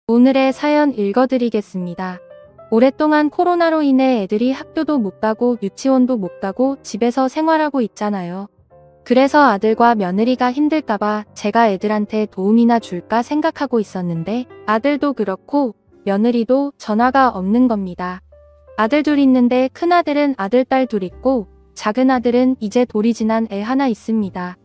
오늘의 사연 읽어드리겠습니다. 오랫동안 코로나로 인해 애들이 학교도 못 가고 유치원도 못 가고 집에서 생활하고 있잖아요. 그래서 아들과 며느리가 힘들까봐 제가 애들한테 도움이나 줄까 생각하고 있었는데 아들도 그렇고 며느리도 전화가 없는 겁니다. 아들 둘 있는데 큰아들은 아들 딸 둘 있고 작은 아들은 이제 돌이 지난 애 하나 있습니다.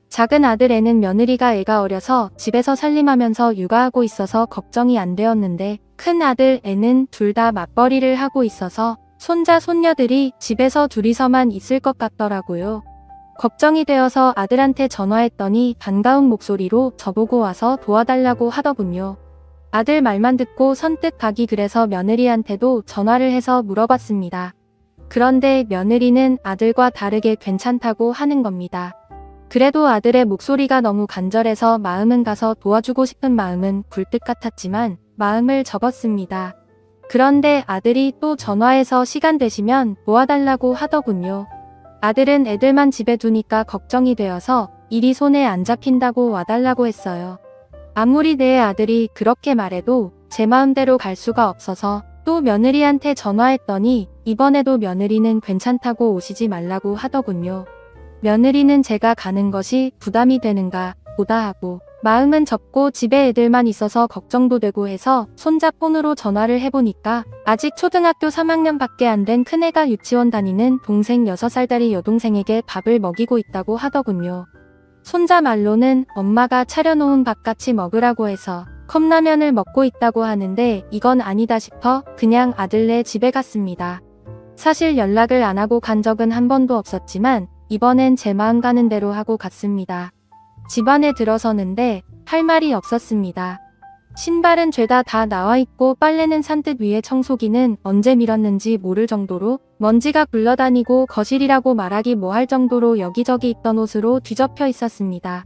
작은 아들 애는 며느리가 애가 어려서 집에서 살림하면서 육아하고 있어서 걱정이 안 되었는데 큰 아들 애는 둘 다 맞벌이를 하고 있어서 손자 손녀들이 집에서 둘이서만 있을 것 같더라고요. 걱정이 되어서 아들한테 전화했더니 반가운 목소리로 저보고 와서 도와달라고 하더군요. 아들 말만 듣고 선뜻 가기 그래서 며느리한테도 전화를 해서 물어봤습니다. 그런데 며느리는 아들과 다르게 괜찮다고 하는 겁니다. 그래도 아들의 목소리가 너무 간절해서 마음은 가서 도와주고 싶은 마음은 굴뚝 같았지만 마음을 접었습니다. 그런데 아들이 또 전화해서 시간 되시면 도와달라고 하더군요. 아들은 애들만 집에 두니까 걱정이 되어서 일이 손에 안 잡힌다고 와달라고 했어요. 아무리 내 아들이 그렇게 말해도 제 마음대로 갈 수가 없어서 또 며느리한테 전화했더니 이번에도 며느리는 괜찮다고 오시지 말라고 하더군요. 며느리는 제가 가는 것이 부담이 되는가 보다 하고 마음은 접고 집에 애들만 있어서 걱정도 되고 해서 손자 폰으로 전화를 해보니까 아직 초등학교 3학년 밖에 안 된 큰애가 유치원 다니는 동생 6살짜리 여동생에게 밥을 먹이고 있다고 하더군요. 손자 말로는 엄마가 차려놓은 밥 같이 먹으라고 해서 컵라면을 먹고 있다고 하는데 이건 아니다 싶어 그냥 아들네 집에 갔습니다. 사실 연락을 안 하고 간 적은 한 번도 없었지만 이번엔 제 마음 가는 대로 하고 갔습니다. 집안에 들어서는데 할 말이 없었습니다. 신발은 죄다 다 나와있고 빨래는 산뜻 위에 청소기는 언제 밀었는지 모를 정도로 먼지가 굴러다니고 거실이라고 말하기 뭐할 정도로 여기저기 있던 옷으로 뒤덮여 있었습니다.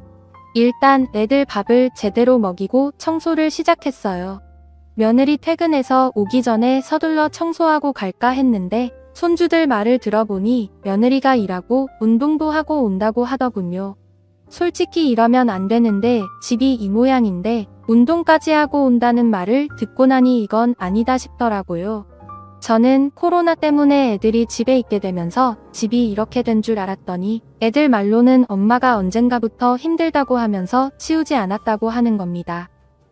일단 애들 밥을 제대로 먹이고 청소를 시작했어요. 며느리 퇴근해서 오기 전에 서둘러 청소하고 갈까 했는데 손주들 말을 들어보니 며느리가 일하고 운동도 하고 온다고 하더군요. 솔직히 이러면 안 되는데 집이 이 모양인데 운동까지 하고 온다는 말을 듣고 나니 이건 아니다 싶더라고요. 저는 코로나 때문에 애들이 집에 있게 되면서 집이 이렇게 된 줄 알았더니 애들 말로는 엄마가 언젠가부터 힘들다고 하면서 치우지 않았다고 하는 겁니다.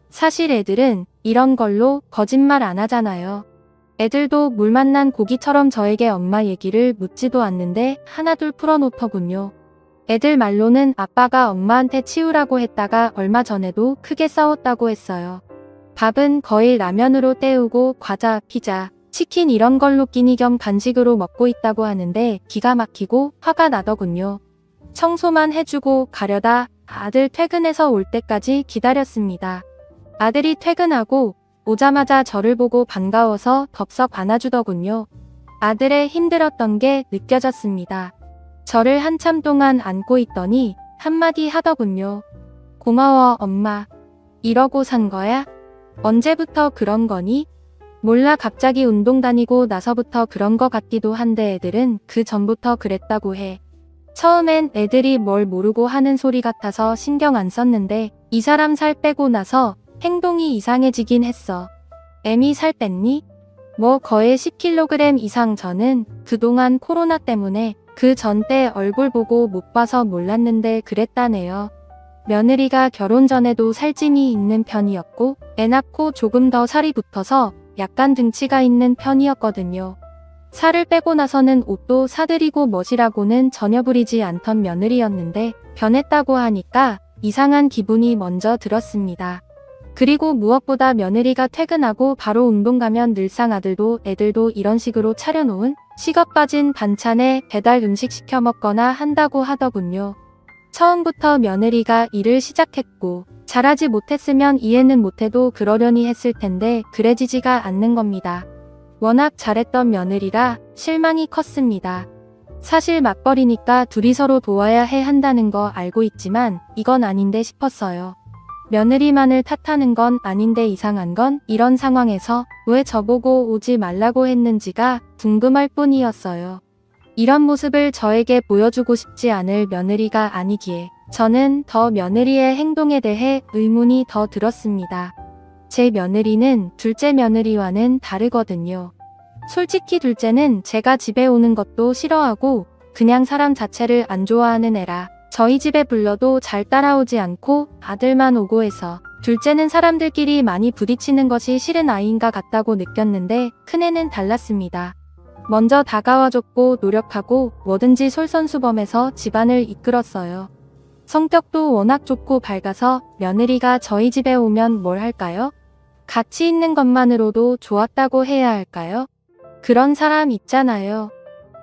사실 애들은 이런 걸로 거짓말 안 하잖아요. 애들도 물 만난 고기처럼 저에게 엄마 얘기를 묻지도 않는데 하나둘 풀어놓더군요. 애들 말로는 아빠가 엄마한테 치우라고 했다가 얼마 전에도 크게 싸웠다고 했어요. 밥은 거의 라면으로 때우고 과자, 피자, 치킨 이런 걸로 끼니 겸 간식으로 먹고 있다고 하는데 기가 막히고 화가 나더군요. 청소만 해주고 가려다 아들 퇴근해서 올 때까지 기다렸습니다. 아들이 퇴근하고 오자마자 저를 보고 반가워서 덥석 안아주더군요. 아들의 힘들었던 게 느껴졌습니다. 저를 한참 동안 안고 있더니 한마디 하더군요. 고마워 엄마. 이러고 산 거야? 언제부터 그런 거니? 몰라 갑자기 운동 다니고 나서부터 그런 거 같기도 한데 애들은 그 전부터 그랬다고 해. 처음엔 애들이 뭘 모르고 하는 소리 같아서 신경 안 썼는데 이 사람 살 빼고 나서 행동이 이상해지긴 했어. 애미 살 뺐니? 뭐 거의 10kg 이상. 저는 그동안 코로나 때문에 그 전 때 얼굴 보고 못 봐서 몰랐는데 그랬다네요. 며느리가 결혼 전에도 살짐이 있는 편이었고 애 낳고 조금 더 살이 붙어서 약간 등치가 있는 편이었거든요. 살을 빼고 나서는 옷도 사드리고 멋이라고는 전혀 부리지 않던 며느리였는데 변했다고 하니까 이상한 기분이 먼저 들었습니다. 그리고 무엇보다 며느리가 퇴근하고 바로 운동 가면 늘상 아들도 애들도 이런 식으로 차려놓은 식어 빠진 반찬에 배달 음식 시켜 먹거나 한다고 하더군요. 처음부터 며느리가 일을 시작했고 잘하지 못했으면 이해는 못해도 그러려니 했을 텐데 그래지지가 않는 겁니다. 워낙 잘했던 며느리라 실망이 컸습니다. 사실 맞벌이니까 둘이 서로 도와야 해 한다는 거 알고 있지만 이건 아닌데 싶었어요. 며느리만을 탓하는 건 아닌데 이상한 건 이런 상황에서 왜 저보고 오지 말라고 했는지가 궁금할 뿐이었어요. 이런 모습을 저에게 보여주고 싶지 않을 며느리가 아니기에 저는 더 며느리의 행동에 대해 의문이 더 들었습니다. 제 며느리는 둘째 며느리와는 다르거든요. 솔직히 둘째는 제가 집에 오는 것도 싫어하고 그냥 사람 자체를 안 좋아하는 애라 저희 집에 불러도 잘 따라오지 않고 아들만 오고 해서 둘째는 사람들끼리 많이 부딪히는 것이 싫은 아이인가 같다고 느꼈는데 큰애는 달랐습니다. 먼저 다가와줬고 노력하고 뭐든지 솔선수범해서 집안을 이끌었어요. 성격도 워낙 좋고 밝아서 며느리가 저희 집에 오면 뭘 할까요? 같이 있는 것만으로도 좋았다고 해야 할까요? 그런 사람 있잖아요.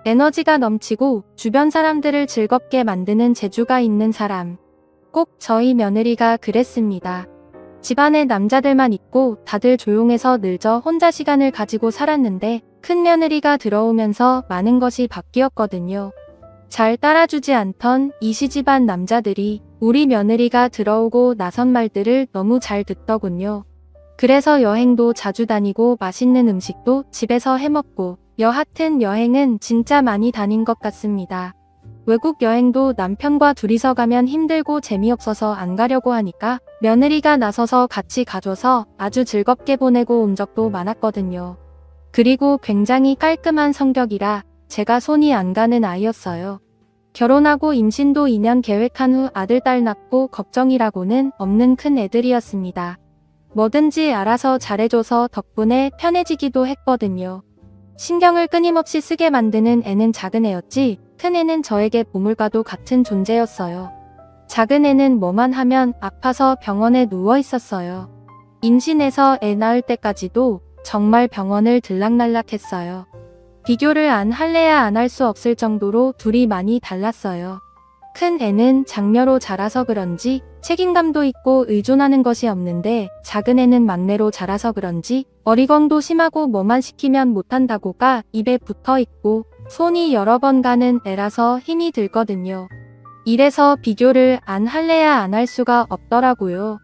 에너지가 넘치고 주변 사람들을 즐겁게 만드는 재주가 있는 사람. 꼭 저희 며느리가 그랬습니다. 집안에 남자들만 있고 다들 조용해서 늘 저 혼자 시간을 가지고 살았는데 큰 며느리가 들어오면서 많은 것이 바뀌었거든요. 잘 따라주지 않던 이 시집안 남자들이 우리 며느리가 들어오고 나선 말들을 너무 잘 듣더군요. 그래서 여행도 자주 다니고 맛있는 음식도 집에서 해먹고 여하튼 여행은 진짜 많이 다닌 것 같습니다. 외국 여행도 남편과 둘이서 가면 힘들고 재미없어서 안 가려고 하니까 며느리가 나서서 같이 가줘서 아주 즐겁게 보내고 온 적도 많았거든요. 그리고 굉장히 깔끔한 성격이라 제가 손이 안 가는 아이였어요. 결혼하고 임신도 2년 계획한 후 아들, 딸 낳고 걱정이라고는 없는 큰 애들이었습니다. 뭐든지 알아서 잘해줘서 덕분에 편해지기도 했거든요. 신경을 끊임없이 쓰게 만드는 애는 작은 애였지 큰 애는 저에게 보물과도 같은 존재였어요. 작은 애는 뭐만 하면 아파서 병원에 누워 있었어요. 임신해서 애 낳을 때까지도 정말 병원을 들락날락했어요. 비교를 안 할래야 안 할 수 없을 정도로 둘이 많이 달랐어요. 큰 애는 장녀로 자라서 그런지 책임감도 있고 의존하는 것이 없는데 작은 애는 막내로 자라서 그런지 어리광도 심하고 뭐만 시키면 못한다고가 입에 붙어있고 손이 여러 번 가는 애라서 힘이 들거든요. 이래서 비교를 안 할래야 안 할 수가 없더라고요.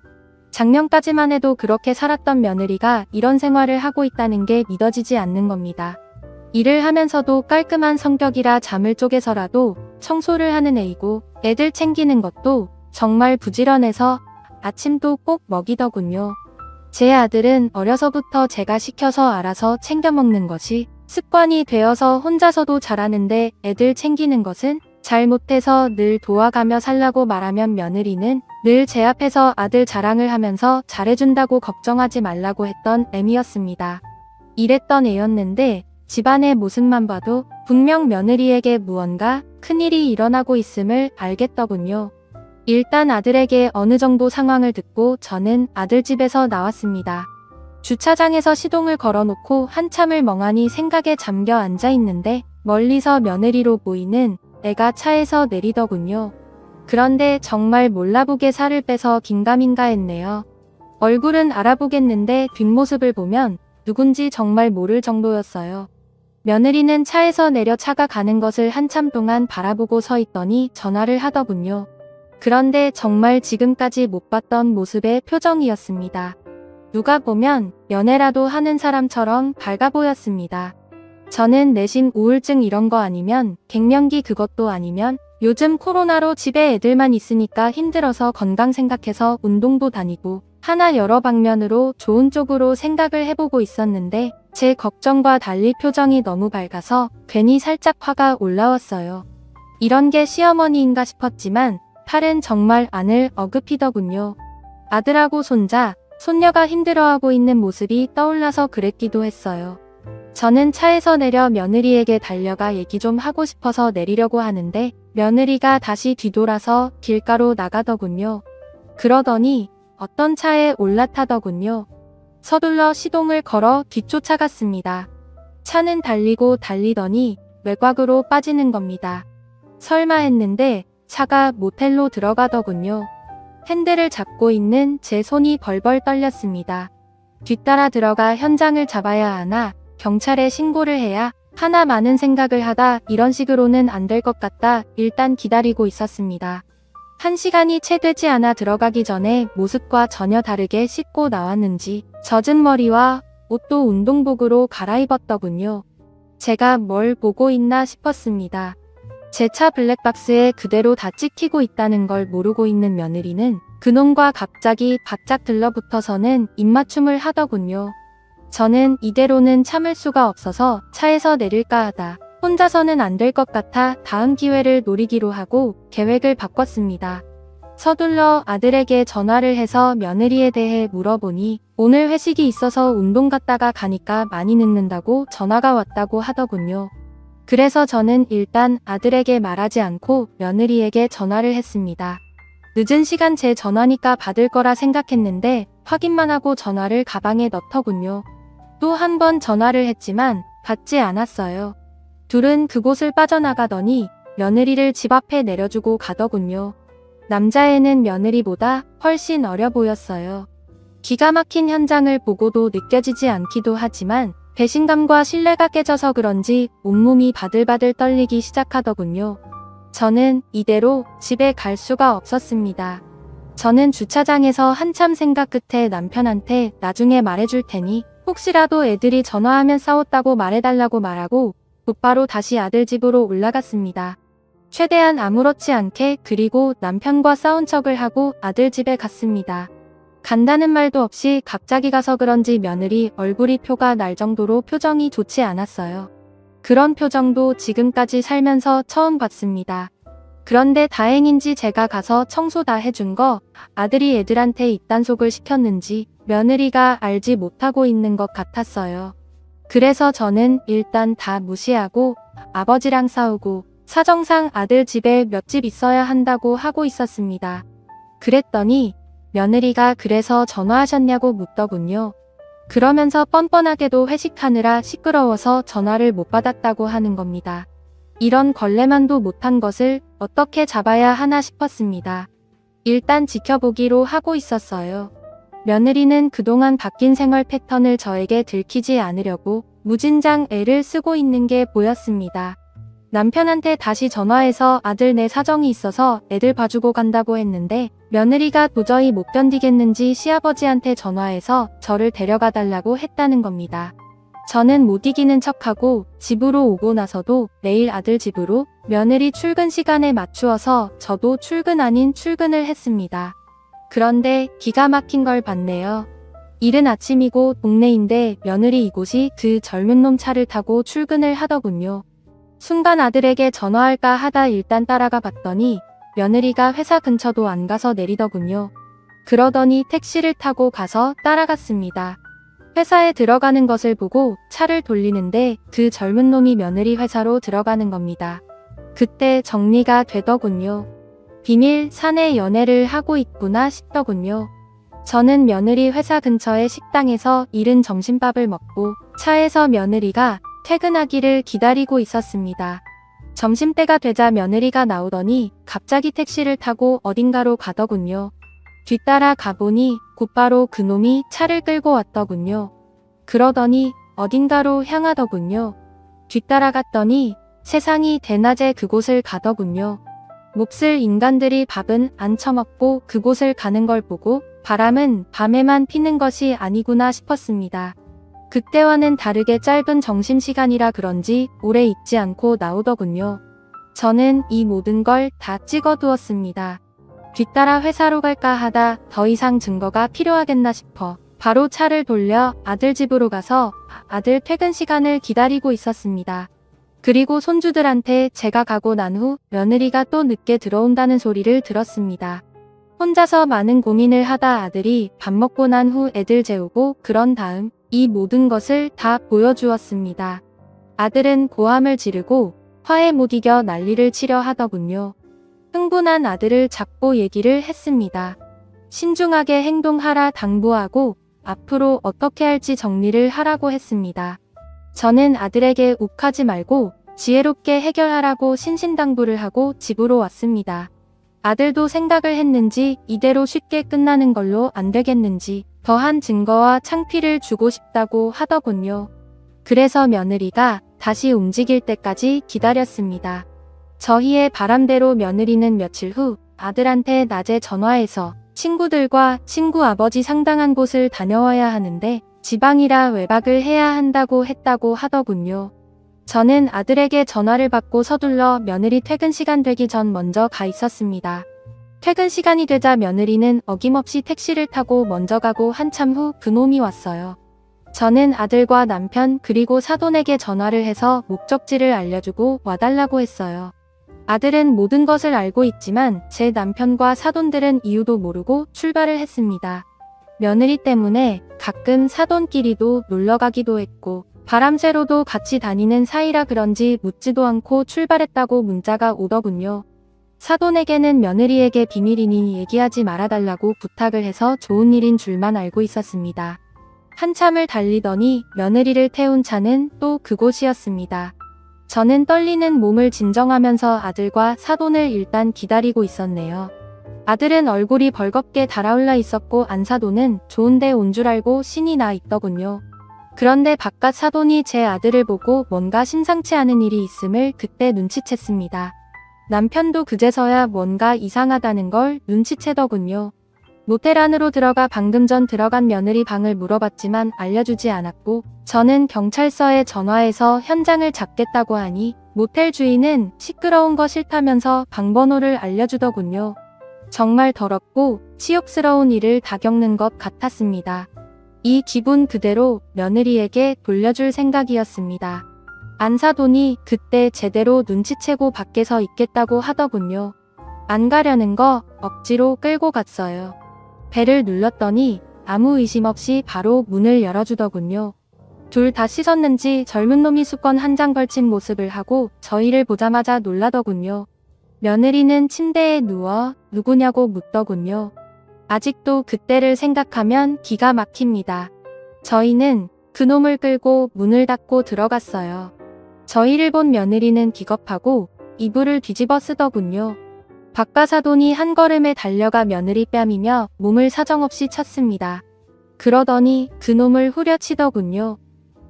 작년까지만 해도 그렇게 살았던 며느리가 이런 생활을 하고 있다는 게 믿어지지 않는 겁니다. 일을 하면서도 깔끔한 성격이라 잠을 쪼개서라도 청소를 하는 애이고 애들 챙기는 것도 정말 부지런해서 아침도 꼭 먹이더군요. 제 아들은 어려서부터 제가 시켜서 알아서 챙겨 먹는 것이 습관이 되어서 혼자서도 잘하는데 애들 챙기는 것은 잘 못해서 늘 도와가며 살라고 말하면 며느리는 늘 제 앞에서 아들 자랑을 하면서 잘해준다고 걱정하지 말라고 했던 애미였습니다. 이랬던 애였는데 집안의 모습만 봐도 분명 며느리에게 무언가 큰일이 일어나고 있음을 알겠더군요. 일단 아들에게 어느 정도 상황을 듣고 저는 아들 집에서 나왔습니다. 주차장에서 시동을 걸어놓고 한참을 멍하니 생각에 잠겨 앉아 있는데 멀리서 며느리로 보이는 애가 차에서 내리더군요. 그런데 정말 몰라보게 살을 빼서 긴가민가 했네요. 얼굴은 알아보겠는데 뒷모습을 보면 누군지 정말 모를 정도였어요. 며느리는 차에서 내려 차가 가는 것을 한참 동안 바라보고 서 있더니 전화를 하더군요. 그런데 정말 지금까지 못 봤던 모습의 표정이었습니다. 누가 보면 연애라도 하는 사람처럼 밝아 보였습니다. 저는 내심 우울증 이런 거 아니면 갱년기 그것도 아니면 요즘 코로나로 집에 애들만 있으니까 힘들어서 건강 생각해서 운동도 다니고 하나 여러 방면으로 좋은 쪽으로 생각을 해보고 있었는데 제 걱정과 달리 표정이 너무 밝아서 괜히 살짝 화가 올라왔어요. 이런 게 시어머니인가 싶었지만 팔은 정말 안을 어긋피더군요. 아들하고 손자, 손녀가 힘들어하고 있는 모습이 떠올라서 그랬기도 했어요. 저는 차에서 내려 며느리에게 달려가 얘기 좀 하고 싶어서 내리려고 하는데 며느리가 다시 뒤돌아서 길가로 나가더군요. 그러더니 어떤 차에 올라타더군요. 서둘러 시동을 걸어 뒤쫓아갔습니다. 차는 달리고 달리더니 외곽으로 빠지는 겁니다. 설마 했는데 차가 모텔로 들어가더군요. 핸들을 잡고 있는 제 손이 벌벌 떨렸습니다. 뒤따라 들어가 현장을 잡아야 하나, 경찰에 신고를 해야 하나 많은 생각을 하다 이런 식으로는 안 될 것 같다 일단 기다리고 있었습니다. 1시간이 채 되지 않아 들어가기 전에 모습과 전혀 다르게 씻고 나왔는지 젖은 머리와 옷도 운동복으로 갈아입었더군요. 제가 뭘 보고 있나 싶었습니다. 제 차 블랙박스에 그대로 다 찍히고 있다는 걸 모르고 있는 며느리는 그놈과 갑자기 바짝 들러붙어서는 입맞춤을 하더군요. 저는 이대로는 참을 수가 없어서 차에서 내릴까 하다 혼자서는 안 될 것 같아 다음 기회를 노리기로 하고 계획을 바꿨습니다. 서둘러 아들에게 전화를 해서 며느리에 대해 물어보니 오늘 회식이 있어서 운동 갔다가 가니까 많이 늦는다고 전화가 왔다고 하더군요. 그래서 저는 일단 아들에게 말하지 않고 며느리에게 전화를 했습니다. 늦은 시간 제 전화니까 받을 거라 생각했는데 확인만 하고 전화를 가방에 넣더군요. 또 한 번 전화를 했지만 받지 않았어요. 둘은 그곳을 빠져나가더니 며느리를 집 앞에 내려주고 가더군요. 남자애는 며느리보다 훨씬 어려 보였어요. 기가 막힌 현장을 보고도 느껴지지 않기도 하지만 배신감과 신뢰가 깨져서 그런지 온몸이 바들바들 떨리기 시작하더군요. 저는 이대로 집에 갈 수가 없었습니다. 저는 주차장에서 한참 생각 끝에 남편한테 나중에 말해줄 테니 혹시라도 애들이 전화하면 싸웠다고 말해달라고 말하고 곧바로 다시 아들 집으로 올라갔습니다. 최대한 아무렇지 않게 그리고 남편과 싸운 척을 하고 아들 집에 갔습니다. 간다는 말도 없이 갑자기 가서 그런지 며느리 얼굴이 표가 날 정도로 표정이 좋지 않았어요. 그런 표정도 지금까지 살면서 처음 봤습니다. 그런데 다행인지 제가 가서 청소 다 해준 거 아들이 애들한테 입단속을 시켰는지 며느리가 알지 못하고 있는 것 같았어요. 그래서 저는 일단 다 무시하고 아버지랑 싸우고 사정상 아들 집에 몇 집 있어야 한다고 하고 있었습니다. 그랬더니 며느리가 그래서 전화하셨냐고 묻더군요. 그러면서 뻔뻔하게도 회식하느라 시끄러워서 전화를 못 받았다고 하는 겁니다. 이런 걸레만도 못한 것을 어떻게 잡아야 하나 싶었습니다. 일단 지켜보기로 하고 있었어요. 며느리는 그동안 바뀐 생활 패턴을 저에게 들키지 않으려고 무진장 애를 쓰고 있는 게 보였습니다. 남편한테 다시 전화해서 아들 내 사정이 있어서 애들 봐주고 간다고 했는데 며느리가 도저히 못 견디겠는지 시아버지한테 전화해서 저를 데려가 달라고 했다는 겁니다. 저는 못 이기는 척하고 집으로 오고 나서도 내일 아들 집으로 며느리 출근 시간에 맞추어서 저도 출근 아닌 출근을 했습니다. 그런데 기가 막힌 걸 봤네요. 이른 아침이고 동네인데 며느리 이곳이 그 젊은 놈 차를 타고 출근을 하더군요. 순간 아들에게 전화할까 하다 일단 따라가 봤더니 며느리가 회사 근처도 안 가서 내리더군요. 그러더니 택시를 타고 가서 따라갔습니다. 회사에 들어가는 것을 보고 차를 돌리는데 그 젊은 놈이 며느리 회사로 들어가는 겁니다. 그때 정리가 되더군요. 비밀 사내 연애를 하고 있구나 싶더군요. 저는 며느리 회사 근처의 식당에서 이른 점심밥을 먹고 차에서 며느리가 퇴근하기를 기다리고 있었습니다. 점심때가 되자 며느리가 나오더니 갑자기 택시를 타고 어딘가로 가더군요. 뒤따라 가보니 곧바로 그놈이 차를 끌고 왔더군요. 그러더니 어딘가로 향하더군요. 뒤따라갔더니 세상이 대낮에 그곳을 가더군요. 몹쓸 인간들이 밥은 안 처먹고 그곳을 가는 걸 보고 바람은 밤에만 피는 것이 아니구나 싶었습니다. 그때와는 다르게 짧은 점심시간이라 그런지 오래 있지 않고 나오더군요. 저는 이 모든 걸 다 찍어두었습니다. 뒤따라 회사로 갈까 하다 더 이상 증거가 필요하겠나 싶어 바로 차를 돌려 아들 집으로 가서 아들 퇴근 시간을 기다리고 있었습니다. 그리고 손주들한테 제가 가고 난 후 며느리가 또 늦게 들어온다는 소리를 들었습니다. 혼자서 많은 고민을 하다 아들이 밥 먹고 난 후 애들 재우고 그런 다음 이 모든 것을 다 보여주었습니다. 아들은 고함을 지르고 화에 못 이겨 난리를 치려 하더군요. 흥분한 아들을 잡고 얘기를 했습니다. 신중하게 행동하라 당부하고 앞으로 어떻게 할지 정리를 하라고 했습니다. 저는 아들에게 욱하지 말고 지혜롭게 해결하라고 신신당부를 하고 집으로 왔습니다. 아들도 생각을 했는지 이대로 쉽게 끝나는 걸로 안 되겠는지 더한 증거와 창피를 주고 싶다고 하더군요. 그래서 며느리가 다시 움직일 때까지 기다렸습니다. 저희의 바람대로 며느리는 며칠 후 아들한테 낮에 전화해서 친구들과 친구 아버지 상당한 곳을 다녀와야 하는데 지방이라 외박을 해야 한다고 했다고 하더군요. 저는 아들에게 전화를 받고 서둘러 며느리 퇴근 시간 되기 전 먼저 가 있었습니다. 퇴근 시간이 되자 며느리는 어김없이 택시를 타고 먼저 가고 한참 후 그놈이 왔어요. 저는 아들과 남편 그리고 사돈에게 전화를 해서 목적지를 알려주고 와달라고 했어요. 아들은 모든 것을 알고 있지만 제 남편과 사돈들은 이유도 모르고 출발을 했습니다. 며느리 때문에 가끔 사돈끼리도 놀러 가기도 했고 바람쇠로도 같이 다니는 사이라 그런지 묻지도 않고 출발했다고 문자가 오더군요. 사돈에게는 며느리에게 비밀이니 얘기하지 말아달라고 부탁을 해서 좋은 일인 줄만 알고 있었습니다. 한참을 달리더니 며느리를 태운 차는 또 그곳이었습니다. 저는 떨리는 몸을 진정하면서 아들과 사돈을 일단 기다리고 있었네요. 아들은 얼굴이 벌겋게 달아올라 있었고 안사돈은 좋은데 온 줄 알고 신이 나 있더군요. 그런데 바깥 사돈이 제 아들을 보고 뭔가 심상치 않은 일이 있음을 그때 눈치챘습니다. 남편도 그제서야 뭔가 이상하다는 걸 눈치채더군요. 모텔 안으로 들어가 방금 전 들어간 며느리 방을 물어봤지만 알려주지 않았고 저는 경찰서에 전화해서 현장을 잡겠다고 하니 모텔 주인은 시끄러운 거 싫다면서 방번호를 알려주더군요. 정말 더럽고 치욕스러운 일을 다 겪는 것 같았습니다. 이 기분 그대로 며느리에게 돌려줄 생각이었습니다. 안사돈이 그때 제대로 눈치채고 밖에서 있겠다고 하더군요. 안 가려는 거 억지로 끌고 갔어요. 배를 눌렀더니 아무 의심 없이 바로 문을 열어주더군요. 둘 다 씻었는지 젊은 놈이 수건 한 장 걸친 모습을 하고 저희를 보자마자 놀라더군요. 며느리는 침대에 누워 누구냐고 묻더군요. 아직도 그때를 생각하면 기가 막힙니다. 저희는 그놈을 끌고 문을 닫고 들어갔어요. 저희를 본 며느리는 기겁하고 이불을 뒤집어 쓰더군요. 박가사돈이 한 걸음에 달려가 며느리 뺨이며 몸을 사정없이 쳤습니다. 그러더니 그놈을 후려치더군요.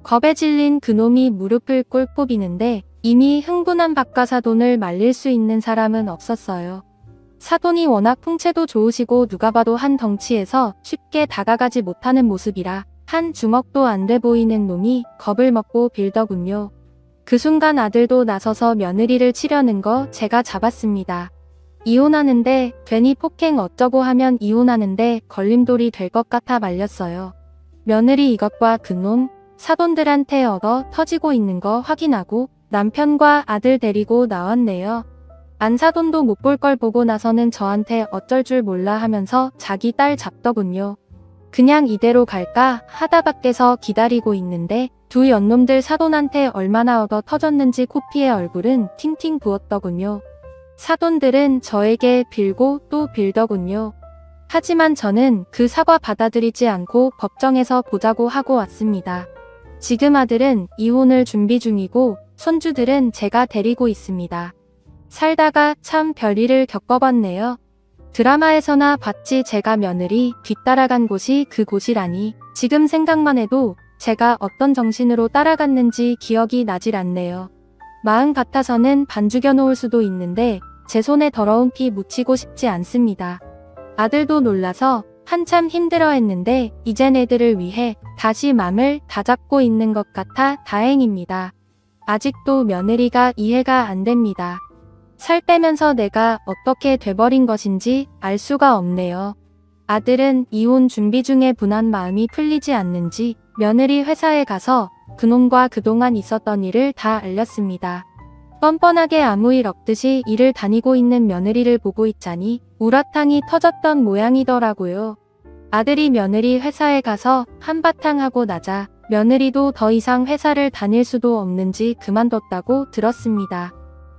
겁에 질린 그놈이 무릎을 꿇고 비는데 이미 흥분한 박가사돈을 말릴 수 있는 사람은 없었어요. 사돈이 워낙 풍채도 좋으시고 누가 봐도 한 덩치에서 쉽게 다가가지 못하는 모습이라 한 주먹도 안 돼 보이는 놈이 겁을 먹고 빌더군요. 그 순간 아들도 나서서 며느리를 치려는 거 제가 잡았습니다. 이혼하는데 괜히 폭행 어쩌고 하면 이혼하는데 걸림돌이 될 것 같아 말렸어요. 며느리 이것과 그놈 사돈들한테 얻어 터지고 있는 거 확인하고 남편과 아들 데리고 나왔네요. 안사돈도 못 볼 걸 보고 나서는 저한테 어쩔 줄 몰라 하면서 자기 딸 잡더군요. 그냥 이대로 갈까 하다 밖에서 기다리고 있는데 두 연놈들 사돈한테 얼마나 얻어 터졌는지 코피의 얼굴은 팅팅 부었더군요. 사돈들은 저에게 빌고 또 빌더군요. 하지만 저는 그 사과 받아들이지 않고 법정에서 보자고 하고 왔습니다. 지금 아들은 이혼을 준비 중이고 손주들은 제가 데리고 있습니다. 살다가 참 별일을 겪어봤네요. 드라마에서나 봤지 제가 며느리 뒤따라간 곳이 그곳이라니 지금 생각만 해도 제가 어떤 정신으로 따라갔는지 기억이 나질 않네요. 마음 같아서는 반죽여 놓을 수도 있는데 제 손에 더러운 피 묻히고 싶지 않습니다. 아들도 놀라서 한참 힘들어했는데 이젠 애들을 위해 다시 맘을 다잡고 있는 것 같아 다행입니다. 아직도 며느리가 이해가 안 됩니다. 살 빼면서 내가 어떻게 돼버린 것인지 알 수가 없네요. 아들은 이혼 준비 중에 분한 마음이 풀리지 않는지 며느리 회사에 가서 그놈과 그동안 있었던 일을 다 알렸습니다. 뻔뻔하게 아무 일 없듯이 일을 다니고 있는 며느리를 보고 있자니 우라탕이 터졌던 모양이더라고요. 아들이 며느리 회사에 가서 한바탕 하고 나자 며느리도 더 이상 회사를 다닐 수도 없는지 그만뒀다고 들었습니다.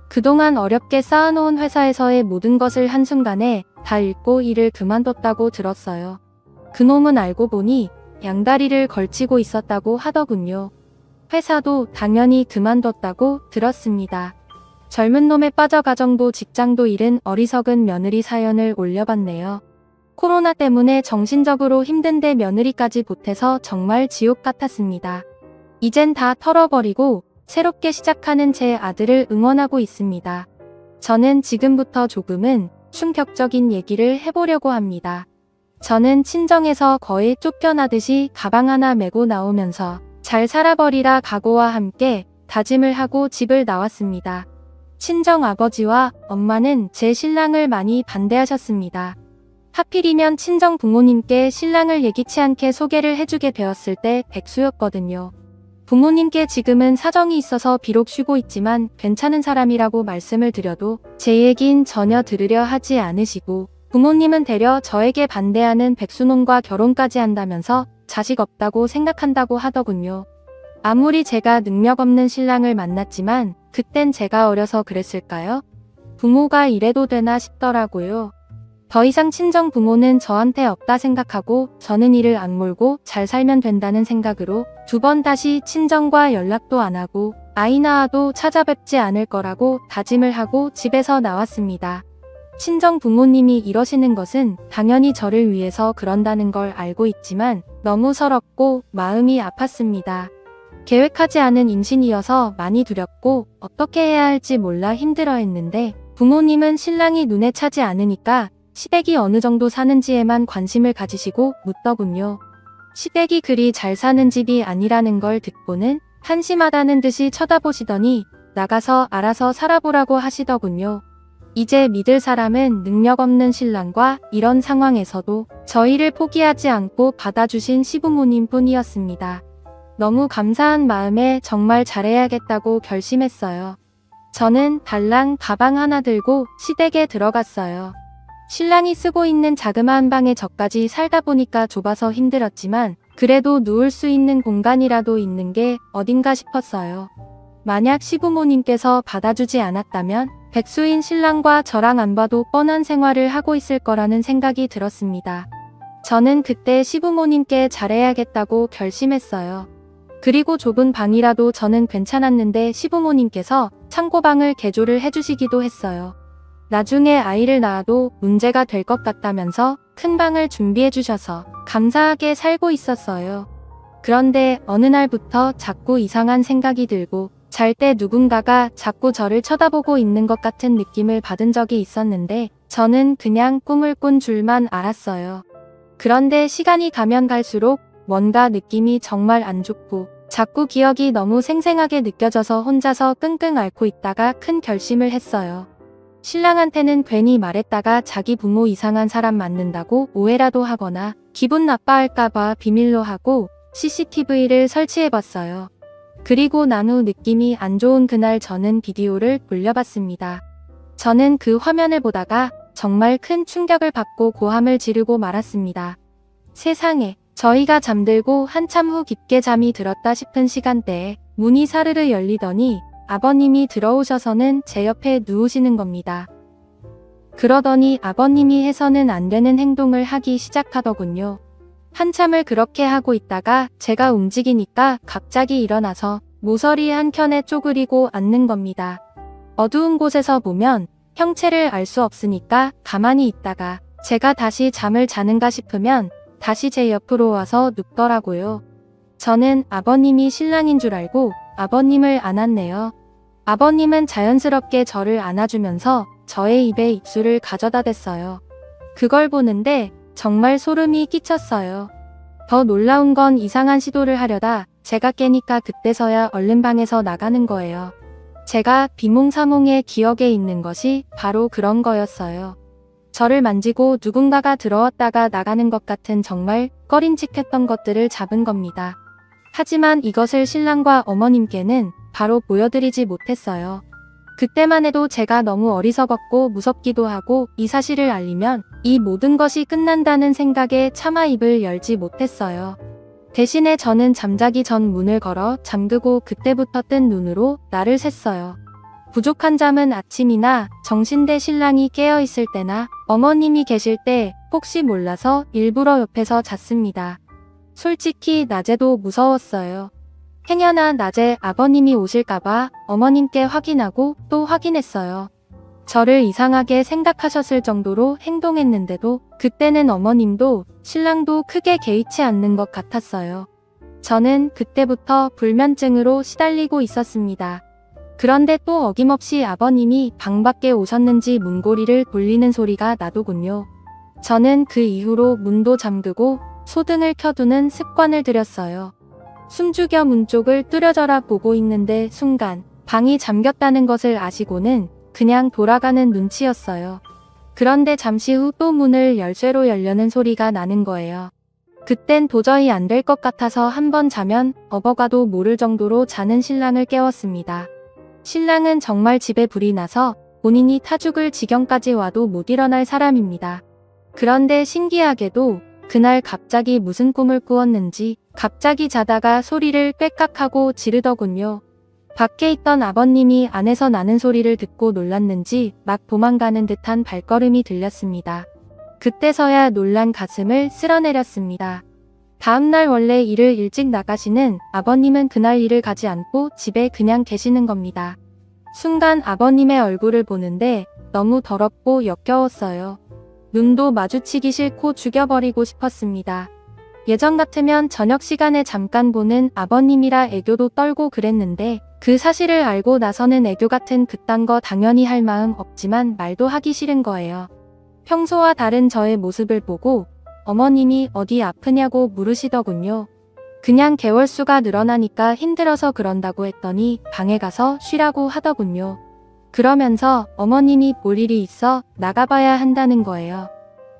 그동안 어렵게 쌓아놓은 회사에서의 모든 것을 한순간에 다 잃고 일을 그만뒀다고 들었어요. 그놈은 알고 보니 양다리를 걸치고 있었다고 하더군요. 회사도 당연히 그만뒀다고 들었습니다. 젊은 놈에 빠져 가정도 직장도 잃은 어리석은 며느리 사연을 올려봤네요. 코로나 때문에 정신적으로 힘든데 며느리까지 보태서 정말 지옥 같았습니다. 이젠 다 털어버리고 새롭게 시작하는 제 아들을 응원하고 있습니다. 저는 지금부터 조금은 충격적인 얘기를 해보려고 합니다. 저는 친정에서 거의 쫓겨나듯이 가방 하나 메고 나오면서 잘 살아버리라 각오와 함께 다짐을 하고 집을 나왔습니다. 친정 아버지와 엄마는 제 신랑을 많이 반대하셨습니다. 하필이면 친정 부모님께 신랑을 예기치 않게 소개를 해주게 되었을 때 백수였거든요. 부모님께 지금은 사정이 있어서 비록 쉬고 있지만 괜찮은 사람이라고 말씀을 드려도 제 얘긴 전혀 들으려 하지 않으시고 부모님은 되려 저에게 반대하는 백수놈과 결혼까지 한다면서 자식 없다고 생각한다고 하더군요. 아무리 제가 능력 없는 신랑을 만났지만 그땐 제가 어려서 그랬을까요? 부모가 이래도 되나 싶더라고요. 더 이상 친정 부모는 저한테 없다 생각하고 저는 이를 악물고 잘 살면 된다는 생각으로 두 번 다시 친정과 연락도 안 하고 아이 낳아도 찾아뵙지 않을 거라고 다짐을 하고 집에서 나왔습니다. 친정 부모님이 이러시는 것은 당연히 저를 위해서 그런다는 걸 알고 있지만 너무 서럽고 마음이 아팠습니다. 계획하지 않은 임신이어서 많이 두렵고 어떻게 해야 할지 몰라 힘들어했는데 부모님은 신랑이 눈에 차지 않으니까 시댁이 어느 정도 사는지에만 관심을 가지시고 묻더군요. 시댁이 그리 잘 사는 집이 아니라는 걸 듣고는 한심하다는 듯이 쳐다보시더니 나가서 알아서 살아보라고 하시더군요. 이제 믿을 사람은 능력 없는 신랑과 이런 상황에서도 저희를 포기하지 않고 받아주신 시부모님 뿐이었습니다. 너무 감사한 마음에 정말 잘해야겠다고 결심했어요. 저는 달랑 가방 하나 들고 시댁에 들어갔어요. 신랑이 쓰고 있는 자그마한 방에 저까지 살다 보니까 좁아서 힘들었지만 그래도 누울 수 있는 공간이라도 있는 게 어딘가 싶었어요. 만약 시부모님께서 받아주지 않았다면 백수인 신랑과 저랑 안 봐도 뻔한 생활을 하고 있을 거라는 생각이 들었습니다. 저는 그때 시부모님께 잘해야겠다고 결심했어요. 그리고 좁은 방이라도 저는 괜찮았는데 시부모님께서 창고방을 개조를 해주시기도 했어요. 나중에 아이를 낳아도 문제가 될 것 같다면서 큰 방을 준비해 주셔서 감사하게 살고 있었어요. 그런데 어느 날부터 자꾸 이상한 생각이 들고 잘 때 누군가가 자꾸 저를 쳐다보고 있는 것 같은 느낌을 받은 적이 있었는데 저는 그냥 꿈을 꾼 줄만 알았어요. 그런데 시간이 가면 갈수록 뭔가 느낌이 정말 안 좋고 자꾸 기억이 너무 생생하게 느껴져서 혼자서 끙끙 앓고 있다가 큰 결심을 했어요. 신랑한테는 괜히 말했다가 자기 부모 이상한 사람 만난다고 오해라도 하거나 기분 나빠할까봐 비밀로 하고 CCTV를 설치해봤어요. 그리고 난 후 느낌이 안 좋은 그날 저는 비디오를 돌려봤습니다. 저는 그 화면을 보다가 정말 큰 충격을 받고 고함을 지르고 말았습니다. 세상에, 저희가 잠들고 한참 후 깊게 잠이 들었다 싶은 시간대에 문이 사르르 열리더니 아버님이 들어오셔서는 제 옆에 누우시는 겁니다. 그러더니 아버님이 해서는 안 되는 행동을 하기 시작하더군요. 한참을 그렇게 하고 있다가 제가 움직이니까 갑자기 일어나서 모서리 한 켠에 쪼그리고 앉는 겁니다. 어두운 곳에서 보면 형체를 알 수 없으니까 가만히 있다가 제가 다시 잠을 자는가 싶으면 다시 제 옆으로 와서 눕더라고요. 저는 아버님이 신랑인 줄 알고 아버님을 안았네요. 아버님은 자연스럽게 저를 안아주면서 저의 입에 입술을 가져다 댔어요. 그걸 보는데 정말 소름이 끼쳤어요. 더 놀라운 건 이상한 시도를 하려다 제가 깨니까 그때서야 얼른 방에서 나가는 거예요. 제가 비몽사몽의 기억에 있는 것이 바로 그런 거였어요. 저를 만지고 누군가가 들어왔다가 나가는 것 같은 정말 꺼림칙했던 것들을 잡은 겁니다. 하지만 이것을 신랑과 어머님께는 바로 보여드리지 못했어요. 그때만 해도 제가 너무 어리석었고 무섭기도 하고 이 사실을 알리면 이 모든 것이 끝난다는 생각에 차마 입을 열지 못했어요. 대신에 저는 잠자기 전 문을 걸어 잠그고 그때부터 뜬 눈으로 날을 샜어요. 부족한 잠은 아침이나 정신대 신랑이 깨어있을 때나 어머님이 계실 때 혹시 몰라서 일부러 옆에서 잤습니다. 솔직히 낮에도 무서웠어요. 행여나 낮에 아버님이 오실까봐 어머님께 확인하고 또 확인했어요. 저를 이상하게 생각하셨을 정도로 행동했는데도 그때는 어머님도 신랑도 크게 개의치 않는 것 같았어요. 저는 그때부터 불면증으로 시달리고 있었습니다. 그런데 또 어김없이 아버님이 방 밖에 오셨는지 문고리를 돌리는 소리가 나더군요. 저는 그 이후로 문도 잠그고 소등을 켜두는 습관을 들였어요. 숨죽여 문 쪽을 뚫어져라 보고 있는데 순간 방이 잠겼다는 것을 아시고는 그냥 돌아가는 눈치였어요. 그런데 잠시 후 또 문을 열쇠로 열려는 소리가 나는 거예요. 그땐 도저히 안 될 것 같아서 한번 자면 업어가도 모를 정도로 자는 신랑을 깨웠습니다. 신랑은 정말 집에 불이 나서 본인이 타 죽을 지경까지 와도 못 일어날 사람입니다. 그런데 신기하게도 그날 갑자기 무슨 꿈을 꾸었는지 갑자기 자다가 소리를 꽥깍하고 지르더군요. 밖에 있던 아버님이 안에서 나는 소리를 듣고 놀랐는지 막 도망가는 듯한 발걸음이 들렸습니다. 그때서야 놀란 가슴을 쓸어내렸습니다. 다음날 원래 일을 일찍 나가시는 아버님은 그날 일을 가지 않고 집에 그냥 계시는 겁니다. 순간 아버님의 얼굴을 보는데 너무 더럽고 역겨웠어요. 눈도 마주치기 싫고 죽여버리고 싶었습니다. 예전 같으면 저녁 시간에 잠깐 보는 아버님이라 애교도 떨고 그랬는데 그 사실을 알고 나서는 애교 같은 그딴 거 당연히 할 마음 없지만 말도 하기 싫은 거예요. 평소와 다른 저의 모습을 보고 어머님이 어디 아프냐고 물으시더군요. 그냥 개월수가 늘어나니까 힘들어서 그런다고 했더니 방에 가서 쉬라고 하더군요. 그러면서 어머님이 볼 일이 있어 나가봐야 한다는 거예요.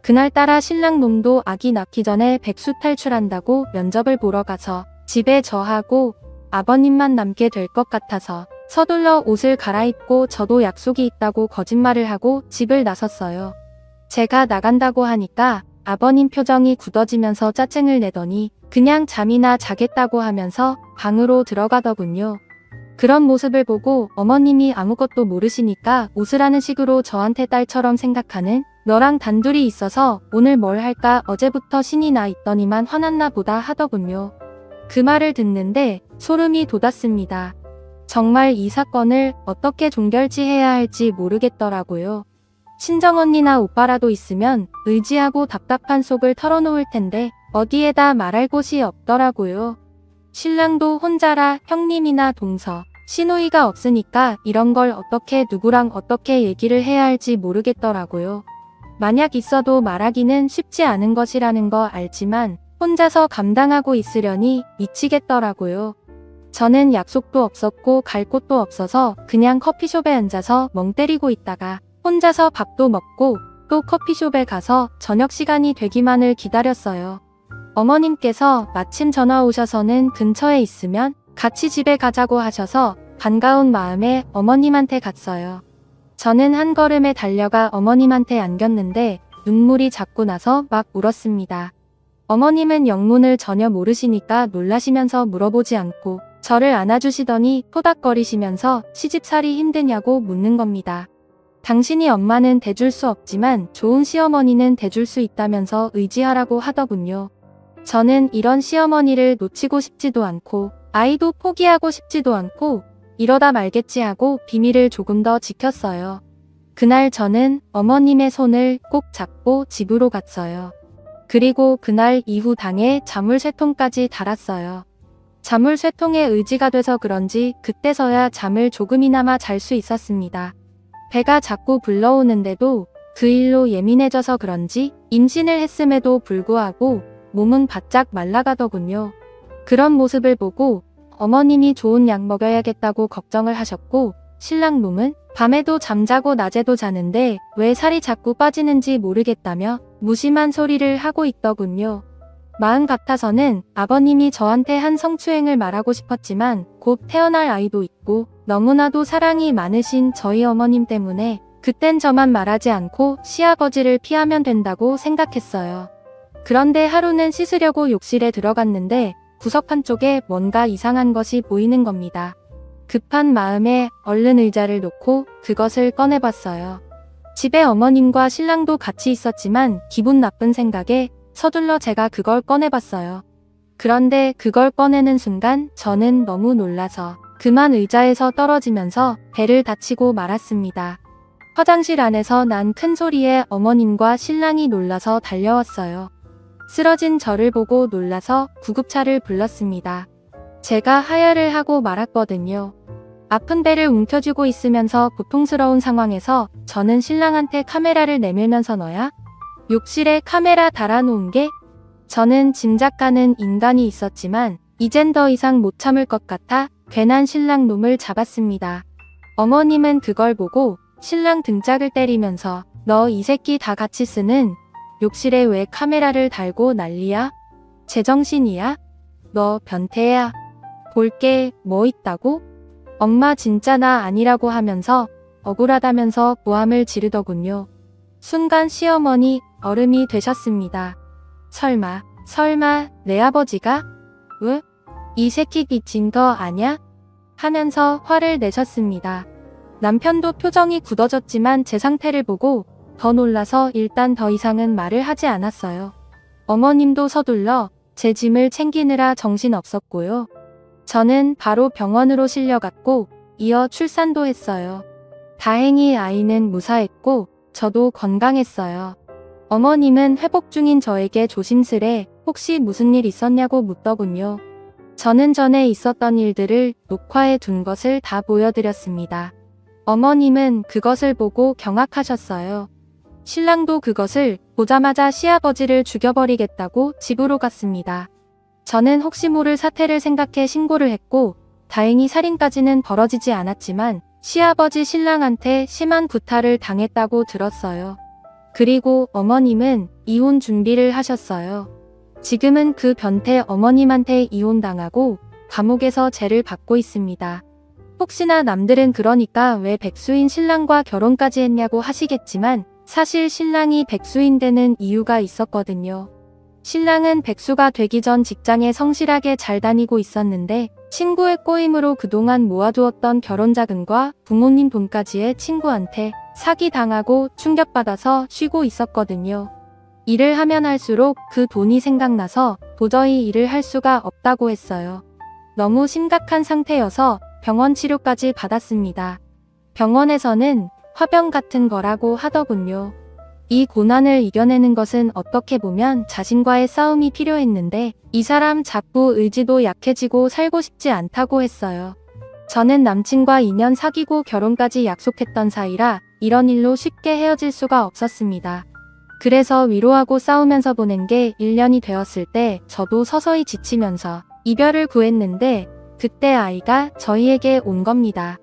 그날따라 신랑 놈도 아기 낳기 전에 백수 탈출한다고 면접을 보러 가서 집에 저하고 아버님만 남게 될 것 같아서 서둘러 옷을 갈아입고 저도 약속이 있다고 거짓말을 하고 집을 나섰어요. 제가 나간다고 하니까 아버님 표정이 굳어지면서 짜증을 내더니 그냥 잠이나 자겠다고 하면서 방으로 들어가더군요. 그런 모습을 보고 어머님이 아무것도 모르시니까 웃으라는 식으로 저한테 딸처럼 생각하는 너랑 단둘이 있어서 오늘 뭘 할까 어제부터 신이 나 있더니만 화났나 보다 하더군요. 그 말을 듣는데 소름이 돋았습니다. 정말 이 사건을 어떻게 종결지해야 할지 모르겠더라고요. 친정언니나 오빠라도 있으면 의지하고 답답한 속을 털어놓을 텐데 어디에다 말할 곳이 없더라고요. 신랑도 혼자라 형님이나 동서, 시누이가 없으니까 이런 걸 어떻게 누구랑 어떻게 얘기를 해야 할지 모르겠더라고요. 만약 있어도 말하기는 쉽지 않은 것이라는 거 알지만 혼자서 감당하고 있으려니 미치겠더라고요. 저는 약속도 없었고 갈 곳도 없어서 그냥 커피숍에 앉아서 멍 때리고 있다가 혼자서 밥도 먹고 또 커피숍에 가서 저녁 시간이 되기만을 기다렸어요. 어머님께서 마침 전화 오셔서는 근처에 있으면 같이 집에 가자고 하셔서 반가운 마음에 어머님한테 갔어요. 저는 한 걸음에 달려가 어머님한테 안겼는데 눈물이 자꾸 나서 막 울었습니다. 어머님은 영문을 전혀 모르시니까 놀라시면서 물어보지 않고 저를 안아주시더니 토닥거리시면서 시집살이 힘드냐고 묻는 겁니다. 당신이 엄마는 대줄 수 없지만 좋은 시어머니는 대줄 수 있다면서 의지하라고 하더군요. 저는 이런 시어머니를 놓치고 싶지도 않고 아이도 포기하고 싶지도 않고 이러다 말겠지 하고 비밀을 조금 더 지켰어요. 그날 저는 어머님의 손을 꼭 잡고 집으로 갔어요. 그리고 그날 이후 당에 자물쇠통까지 달았어요. 자물쇠통에 의지가 돼서 그런지 그때서야 잠을 조금이나마 잘 수 있었습니다. 배가 자꾸 불러오는데도 그 일로 예민해져서 그런지 임신을 했음에도 불구하고 몸은 바짝 말라가더군요. 그런 모습을 보고 어머님이 좋은 약 먹여야겠다고 걱정을 하셨고 신랑 놈은 밤에도 잠자고 낮에도 자는데 왜 살이 자꾸 빠지는지 모르겠다며 무심한 소리를 하고 있더군요. 마음 같아서는 아버님이 저한테 한 성추행을 말하고 싶었지만 곧 태어날 아이도 있고 너무나도 사랑이 많으신 저희 어머님 때문에 그땐 저만 말하지 않고 시아버지를 피하면 된다고 생각했어요. 그런데 하루는 씻으려고 욕실에 들어갔는데 구석 한쪽에 뭔가 이상한 것이 보이는 겁니다. 급한 마음에 얼른 의자를 놓고 그것을 꺼내봤어요. 집에 어머님과 신랑도 같이 있었지만 기분 나쁜 생각에 서둘러 제가 그걸 꺼내봤어요. 그런데 그걸 꺼내는 순간 저는 너무 놀라서 그만 의자에서 떨어지면서 배를 다치고 말았습니다. 화장실 안에서 난 큰 소리에 어머님과 신랑이 놀라서 달려왔어요. 쓰러진 저를 보고 놀라서 구급차를 불렀습니다. 제가 하혈을 하고 말았거든요. 아픈 배를 움켜쥐고 있으면서 고통스러운 상황에서 저는 신랑한테 카메라를 내밀면서 너야? 욕실에 카메라 달아놓은 게? 저는 짐작 가는 인간이 있었지만 이젠 더 이상 못 참을 것 같아 괜한 신랑 놈을 잡았습니다. 어머님은 그걸 보고 신랑 등짝을 때리면서 너 이 새끼 다 같이 쓰는 욕실에 왜 카메라를 달고 난리야? 제정신이야? 너 변태야? 볼 게 뭐 있다고? 엄마 진짜 나 아니라고 하면서 억울하다면서 고함을 지르더군요. 순간 시어머니 얼음이 되셨습니다. 설마 내 아버지가? 으? 이 새끼 미친 거 아냐? 하면서 화를 내셨습니다. 남편도 표정이 굳어졌지만 제 상태를 보고 더 놀라서 일단 더 이상은 말을 하지 않았어요. 어머님도 서둘러 제 짐을 챙기느라 정신 없었고요. 저는 바로 병원으로 실려갔고 이어 출산도 했어요. 다행히 아이는 무사했고 저도 건강했어요. 어머님은 회복 중인 저에게 조심스레 혹시 무슨 일 있었냐고 묻더군요. 저는 전에 있었던 일들을 녹화해 둔 것을 다 보여드렸습니다. 어머님은 그것을 보고 경악하셨어요. 신랑도 그것을 보자마자 시아버지를 죽여버리겠다고 집으로 갔습니다. 저는 혹시 모를 사태를 생각해 신고를 했고 다행히 살인까지는 벌어지지 않았지만 시아버지 신랑한테 심한 구타를 당했다고 들었어요. 그리고 어머님은 이혼 준비를 하셨어요. 지금은 그 변태 어머님한테 이혼당하고 감옥에서 죄를 받고 있습니다. 혹시나 남들은 그러니까 왜 백수인 신랑과 결혼까지 했냐고 하시겠지만 사실 신랑이 백수인 데는 이유가 있었거든요. 신랑은 백수가 되기 전 직장에 성실하게 잘 다니고 있었는데 친구의 꼬임으로 그동안 모아두었던 결혼자금과 부모님 돈까지의 친구한테 사기당하고 충격받아서 쉬고 있었거든요. 일을 하면 할수록 그 돈이 생각나서 도저히 일을 할 수가 없다고 했어요. 너무 심각한 상태여서 병원 치료까지 받았습니다. 병원에서는 화병 같은 거라고 하더군요. 이 고난을 이겨내는 것은 어떻게 보면 자신과의 싸움이 필요했는데 이 사람 자꾸 의지도 약해지고 살고 싶지 않다고 했어요. 저는 남친과 2년 사귀고 결혼까지 약속했던 사이라 이런 일로 쉽게 헤어질 수가 없었습니다. 그래서 위로하고 싸우면서 보낸 게 1년이 되었을 때 저도 서서히 지치면서 이별을 구했는데 그때 아이가 저희에게 온 겁니다.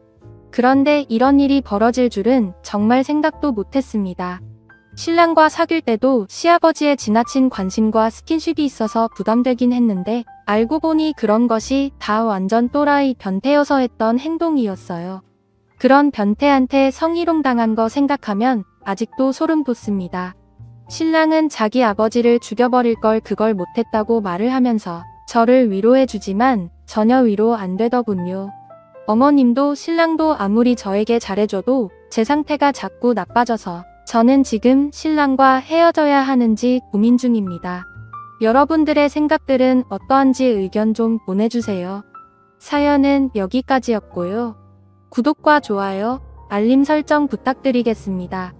그런데 이런 일이 벌어질 줄은 정말 생각도 못했습니다. 신랑과 사귈 때도 시아버지의 지나친 관심과 스킨십이 있어서 부담되긴 했는데 알고 보니 그런 것이 다 완전 또라이 변태여서 했던 행동이었어요. 그런 변태한테 성희롱 당한 거 생각하면 아직도 소름 돋습니다. 신랑은 자기 아버지를 죽여버릴 걸 그걸 못했다고 말을 하면서 저를 위로해주지만 전혀 위로 안 되더군요. 어머님도 신랑도 아무리 저에게 잘해줘도 제 상태가 자꾸 나빠져서 저는 지금 신랑과 헤어져야 하는지 고민 중입니다. 여러분들의 생각들은 어떠한지 의견 좀 보내주세요. 사연은 여기까지였고요. 구독과 좋아요, 알림 설정 부탁드리겠습니다.